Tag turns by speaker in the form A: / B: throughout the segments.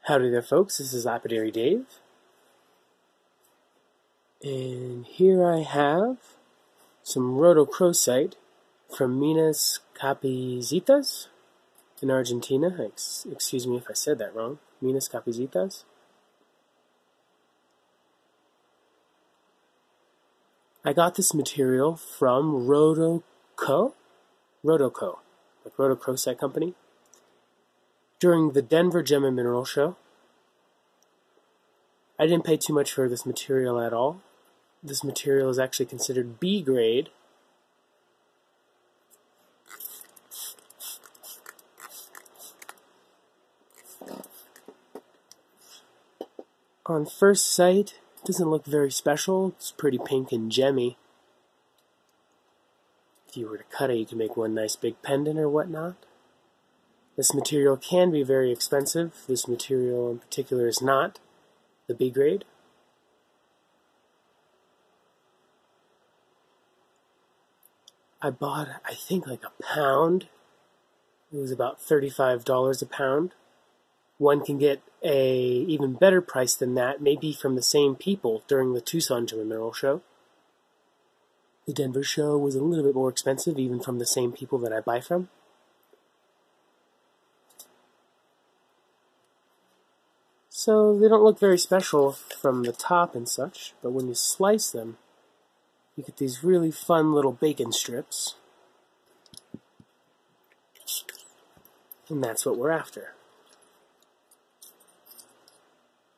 A: Howdy there, folks. This is Lapidary Dave. And here I have some Rhodochrosite from Minas, Capillitas in Argentina. Excuse me if I said that wrong. Minas, Capillitas. I got this material from Rhodochrosite Company, during the Denver Gem and Mineral Show. I didn't pay too much for this material at all. This material is actually considered B grade. On first sight, it doesn't look very special. It's pretty pink and gemmy. If you were to cut it, you could make one nice big pendant or whatnot. This material can be very expensive. This material in particular is not the B grade. I bought, I think, like a pound. It was about $35 a pound. One can get a even better price than that, maybe from the same people during the Tucson Gem and Mineral Show. The Denver show was a little bit more expensive, even from the same people that I buy from. So they don't look very special from the top and such, but when you slice them, you get these really fun little bacon strips. And that's what we're after.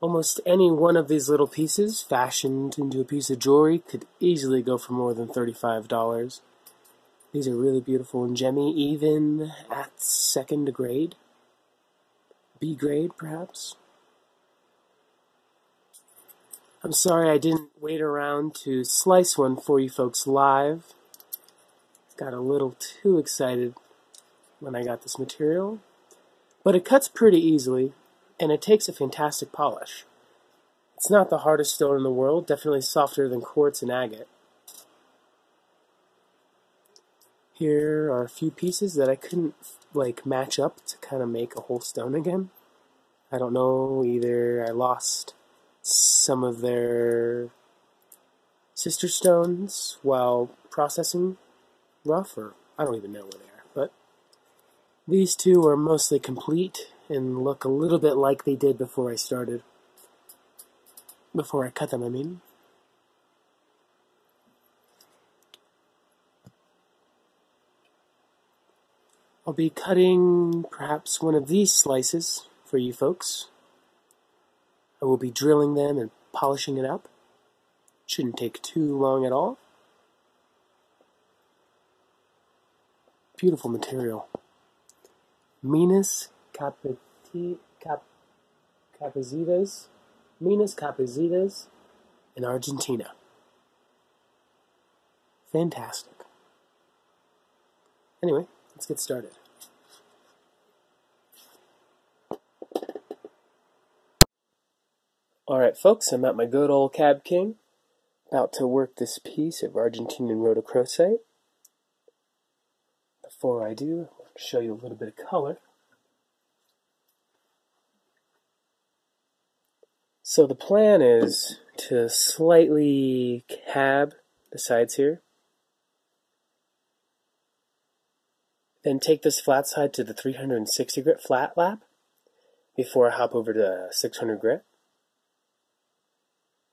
A: Almost any one of these little pieces fashioned into a piece of jewelry could easily go for more than $35. These are really beautiful and gemmy, even at second grade. B grade, perhaps. I'm sorry I didn't wait around to slice one for you folks live. Got a little too excited when I got this material. But it cuts pretty easily, and it takes a fantastic polish. It's not the hardest stone in the world, definitely softer than quartz and agate. Here are a few pieces that I couldn't match up to kind of make a whole stone again. I don't know, either I lost some of their sister stones while processing rough, or I don't even know where they are. But these two are mostly complete and look a little bit like they did before I started. Before I cut them, I mean. I'll be cutting perhaps one of these slices for you folks. I will be drilling them and polishing it up. Shouldn't take too long at all. Beautiful material. Minas Capillitas in Argentina. Fantastic. Anyway, let's get started. Alright folks, I'm at my good old Cab King, about to work this piece of Argentinian Rhodochrosite. Before I do, I want to show you a little bit of color. So the plan is to slightly cab the sides here, then take this flat side to the 360 grit flat lap before I hop over to 600 grit.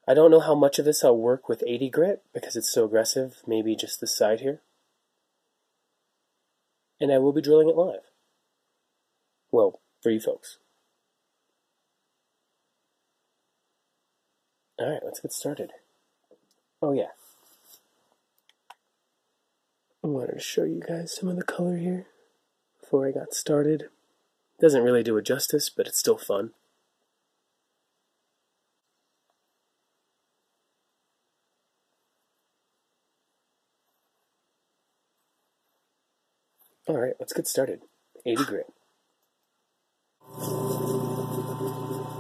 A: I don't know how much of this I'll work with 80 grit because it's so aggressive, maybe just this side here. And I will be drilling it live. Well, for you folks. Alright, let's get started. Oh yeah. I wanted to show you guys some of the color here before I got started. Doesn't really do it justice, but it's still fun. Alright, let's get started. 80 grit.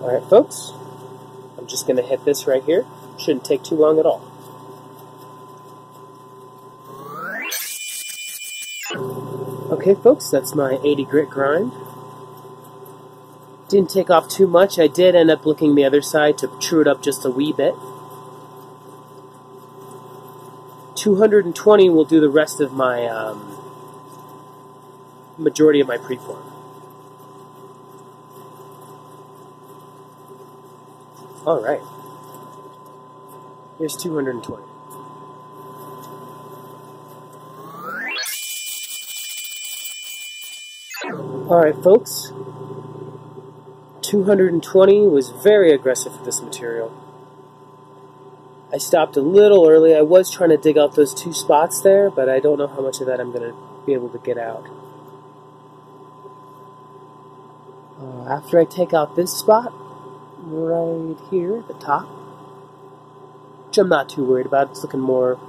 A: Alright folks, I'm just going to hit this right here. Shouldn't take too long at all. Okay folks, that's my 80 grit grind. Didn't take off too much. I did end up licking the other side to true it up just a wee bit. 220 will do the rest of my, majority of my preform. Alright. Here's 220. Alright folks, 220 was very aggressive for this material. I stopped a little early. I was trying to dig out those two spots there, but I don't know how much of that I'm going to be able to get out. After I take out this spot, right here at the top, which I'm not too worried about, it's looking more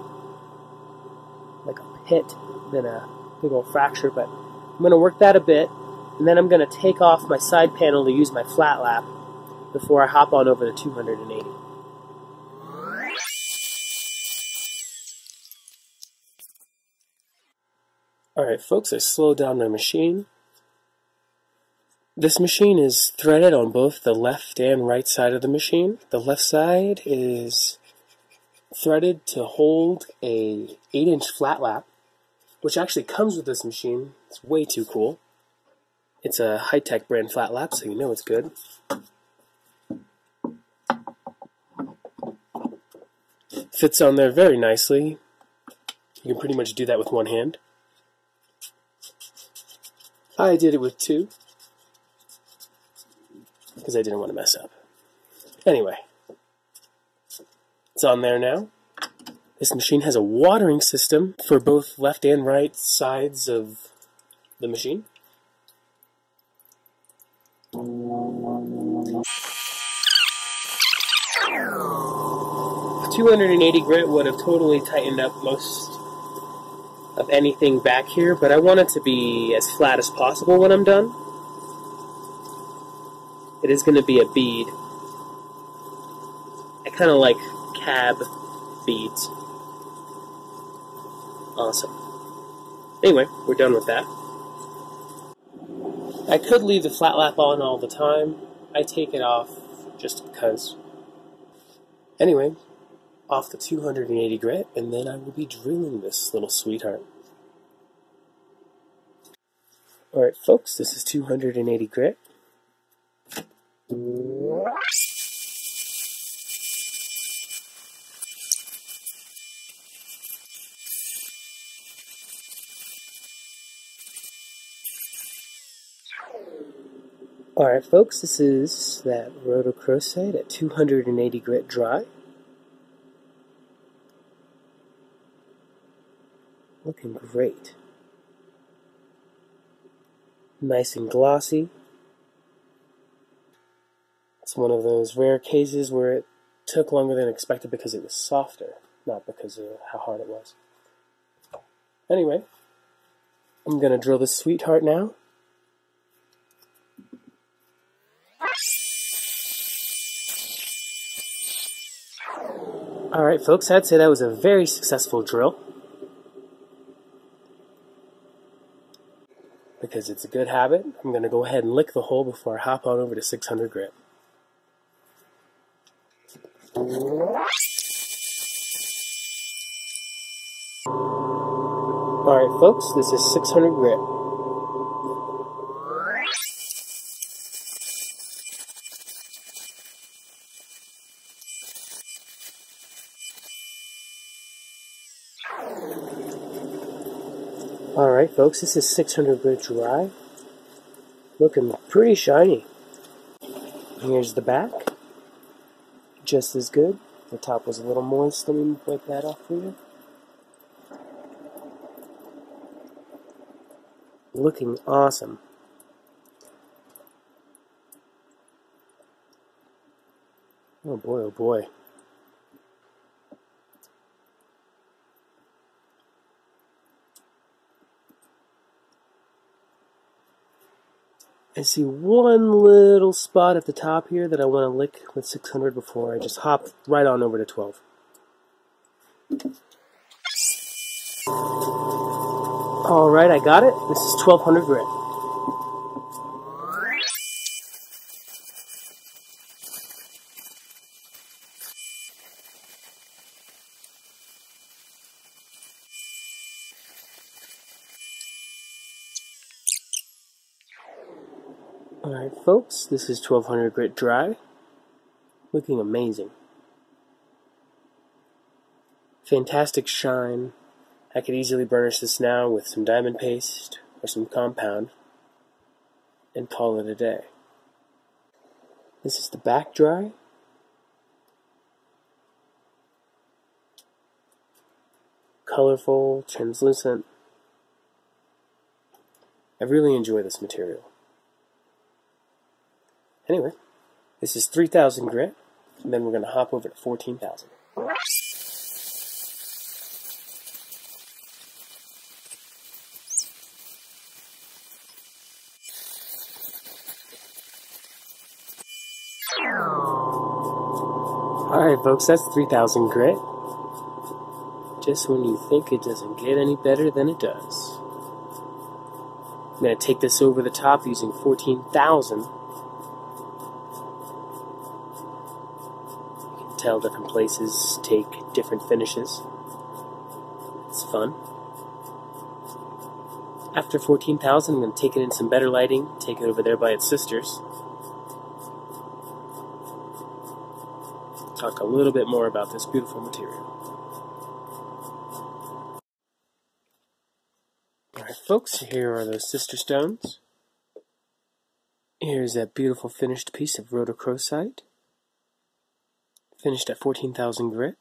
A: like a pit than a big old fracture, but I'm going to work that a bit, and then I'm going to take off my side panel to use my flat lap before I hop on over to 280. Alright folks, I slowed down my machine. This machine is threaded on both the left and right side of the machine. The left side is threaded to hold a 8-inch flat lap, which actually comes with this machine. It's way too cool. It's a high-tech brand flat lap, so you know it's good. Fits on there very nicely. You can pretty much do that with one hand. I did it with two, because I didn't want to mess up. Anyway, it's on there now. This machine has a watering system for both left and right sides of the machine. A 280 grit would have totally tightened up most of anything back here, but I want it to be as flat as possible when I'm done. It is going to be a bead. I kind of like cab beads. Awesome. Anyway, we're done with that. I could leave the flat lap on all the time. I take it off just because. Anyway, off the 280 grit, and then I will be drilling this little sweetheart. Alright folks, this is 280 grit. Alright folks, this is that Rhodochrosite at 280 grit dry. Looking great. Nice and glossy. It's one of those rare cases where it took longer than expected because it was softer, not because of how hard it was. Anyway, I'm going to drill this sweetheart now. Alright folks, I'd say that was a very successful drill. Because it's a good habit, I'm going to go ahead and lick the hole before I hop on over to 600 grit. Alright folks, this is 600 grit. Alright folks, this is 600 grit dry. Looking pretty shiny. Here's the back. Just as good. The top was a little moist. Let me wipe that off for you. Looking awesome. Oh boy, oh boy. I see one little spot at the top here that I want to lick with 600 before I just hop right on over to 12. Alright, I got it. This is 1200 grit. Alright folks, this is 1200 grit dry. Looking amazing. Fantastic shine. I could easily burnish this now with some diamond paste or some compound and call it a day. This is the back dry. Colorful, translucent. I really enjoy this material. Anyway, this is 3000 grit, and then we're going to hop over to 14,000. Alright folks, that's 3000 grit. Just when you think it doesn't get any better than it does. I'm going to take this over the top using 14,000. You can tell different places take different finishes. It's fun. After 14,000, I'm going to take it in some better lighting, take it over there by its sisters. Talk a little bit more about this beautiful material. Alright folks, here are those sister stones. Here's that beautiful finished piece of Rhodochrosite. Finished at 14,000 grit.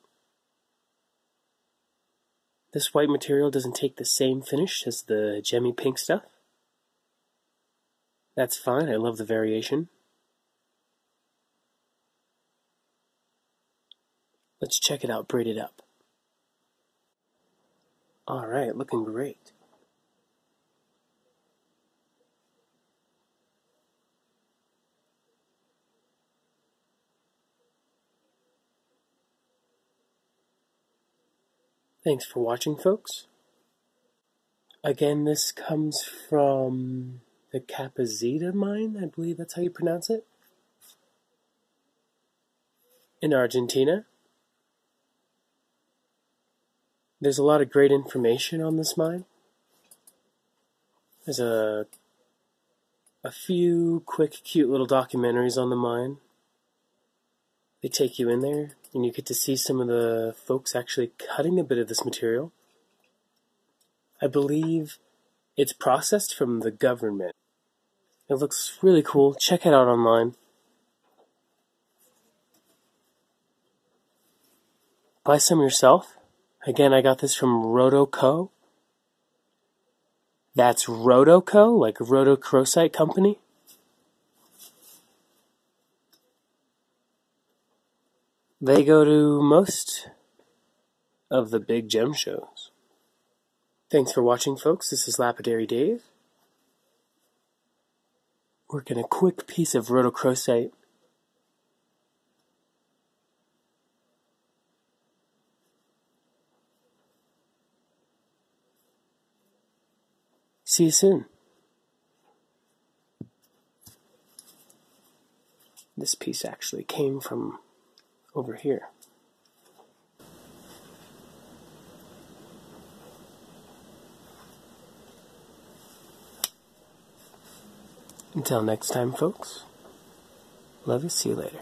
A: This white material doesn't take the same finish as the gemmy pink stuff. That's fine, I love the variation. Let's check it out braided up. Alright, looking great. Thanks for watching, folks. Again, this comes from the Capillitas mine, I believe that's how you pronounce it, in Argentina. There's a lot of great information on this mine. There's a few quick, cute little documentaries on the mine. They take you in there, and you get to see some of the folks actually cutting a bit of this material. I believe it's processed from the government. It looks really cool. Check it out online. Buy some yourself. Again, I got this from Rhodoco. That's Rhodoco, like Rhodochrosite company. They go to most of the big gem shows. Thanks for watching, folks. This is Lapidary Dave. Working a quick piece of Rhodochrosite. See you soon. This piece actually came from over here. Until next time, folks. Love you. See you later.